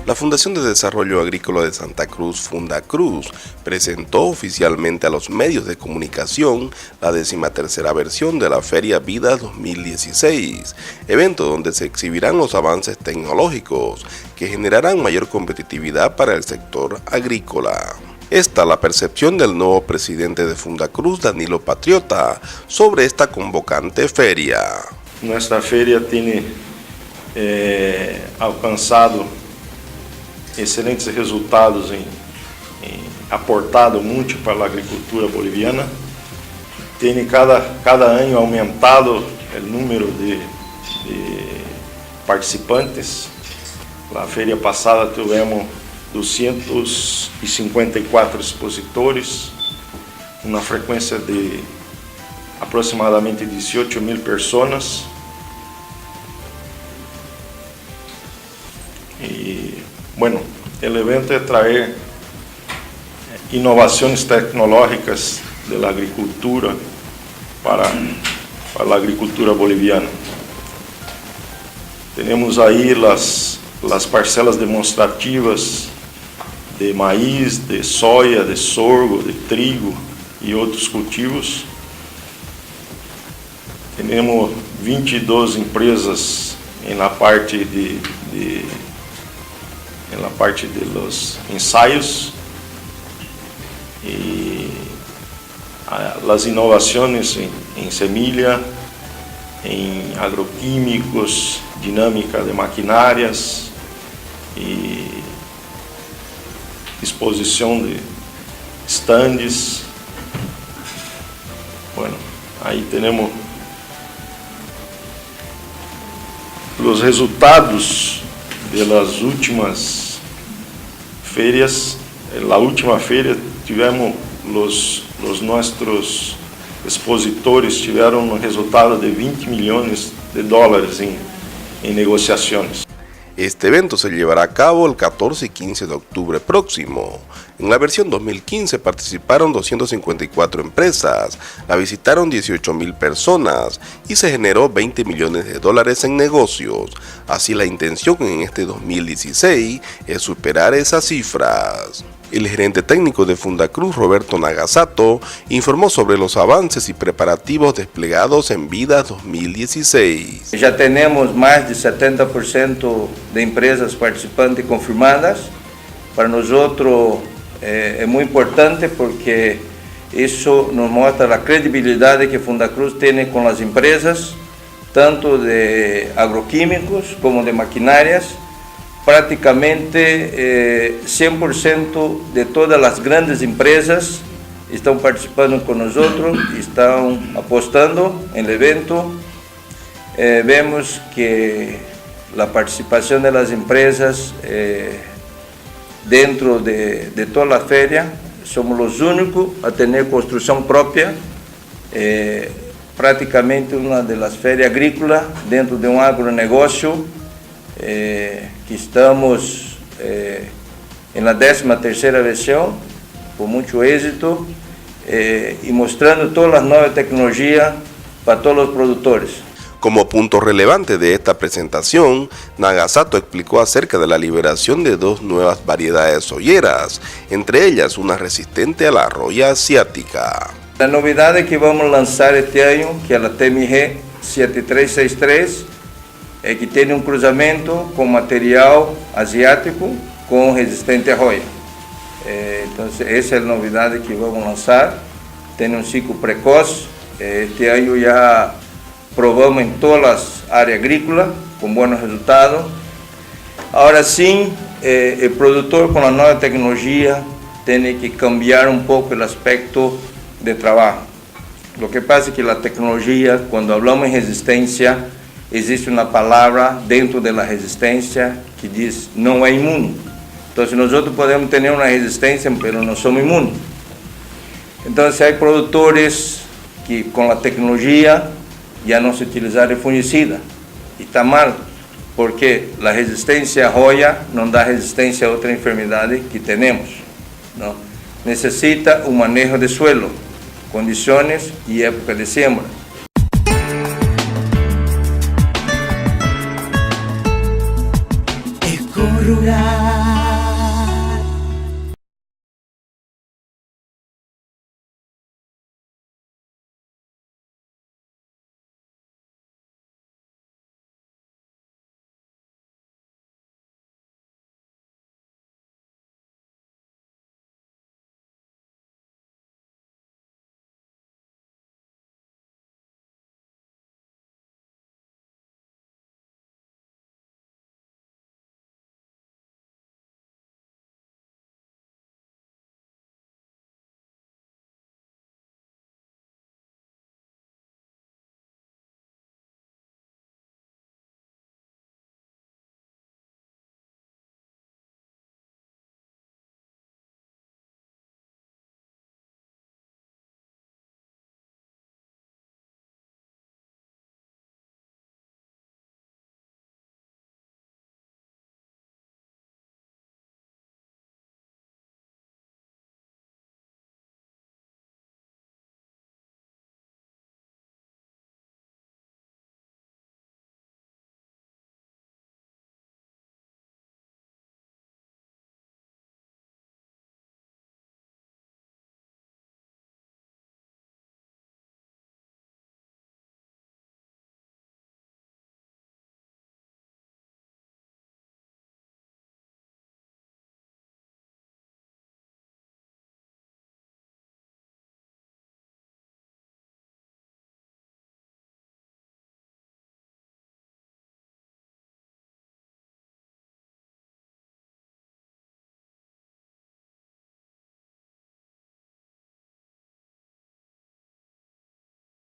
La Fundación de Desarrollo Agrícola de Santa Cruz, Fundacruz, presentó oficialmente a los medios de comunicación la 13ª versión de la Feria Vida 2016, evento donde se exhibirán los avances tecnológicos que generarán mayor competitividad para el sector agrícola. Esta la percepción del nuevo presidente de Fundacruz, Danilo Patriota, sobre esta convocante feria. Nuestra feria tiene alcançado excelentes resultados aportado muito para a agricultura boliviana. Tem cada ano aumentado o número de participantes. Na feira passada tivemos 254 expositores, uma frequência de aproximadamente 18.000 pessoas. E, bueno, o evento é trazer inovações tecnológicas da agricultura para a agricultura boliviana. Temos aí as parcelas demonstrativas de maíz, de soja, de sorgo, de trigo e outros cultivos. Temos 22 empresas na parte de los ensaios e as inovações em semilha, em agroquímicos, dinâmica de maquinárias e exposição de stands. Bueno, aí temos os resultados das últimas feiras. Na última feira tivemos os nossos expositores tiveram um resultado de 20 milhões de dólares em negociações. Este evento se llevará a cabo el 14 y 15 de octubre próximo. En la versión 2015 participaron 254 empresas, la visitaron 18.000 personas y se generó 20 millones de dólares en negocios. Así la intención en este 2016 es superar esas cifras. El gerente técnico de Fundacruz, Roberto Nagasato, informó sobre los avances y preparativos desplegados en Vida 2016. Ya tenemos más de 70% de empresas participantes confirmadas. Para nosotros es muy importante porque eso nos muestra la credibilidad que Fundacruz tiene con las empresas, tanto de agroquímicos como de maquinarias. Praticamente 100% de todas as grandes empresas estão participando com nós, estão apostando no evento. Vemos que a participação das empresas dentro de toda a feira, somos os únicos a ter construção própria, praticamente uma das feiras agrícolas dentro de agronegócio. Que estamos na 13ª versão, com muito êxito, e mostrando todas as novas tecnologias para todos os produtores. Como punto relevante de esta presentación, Nagasato explicó acerca de la liberación de 2 nuevas variedades soyeras, entre ellas una resistente a la roya asiática. La novedad que vamos a lanzar este año, que es la TMG 7363, que tem cruzamento com material asiático com resistente a roya. Então, essa é a novidade que vamos lançar. Tem ciclo precoce. Este ano já provamos em todas as áreas agrícolas com bons resultados. Agora sim, o produtor com a nova tecnologia tem que cambiar pouco o aspecto de trabalho. O que passa é que a tecnologia, quando falamos em resistência, existe uma palavra dentro da resistência que diz não é imune. Então, nós podemos ter uma resistência, mas não somos imunes. Então, há produtores que com a tecnologia já não se utilizam fungicida. E está mal, porque a resistência à roya não dá resistência a outra enfermidade que temos. Não? Necessita manejo de suelo, condições e época de siembra.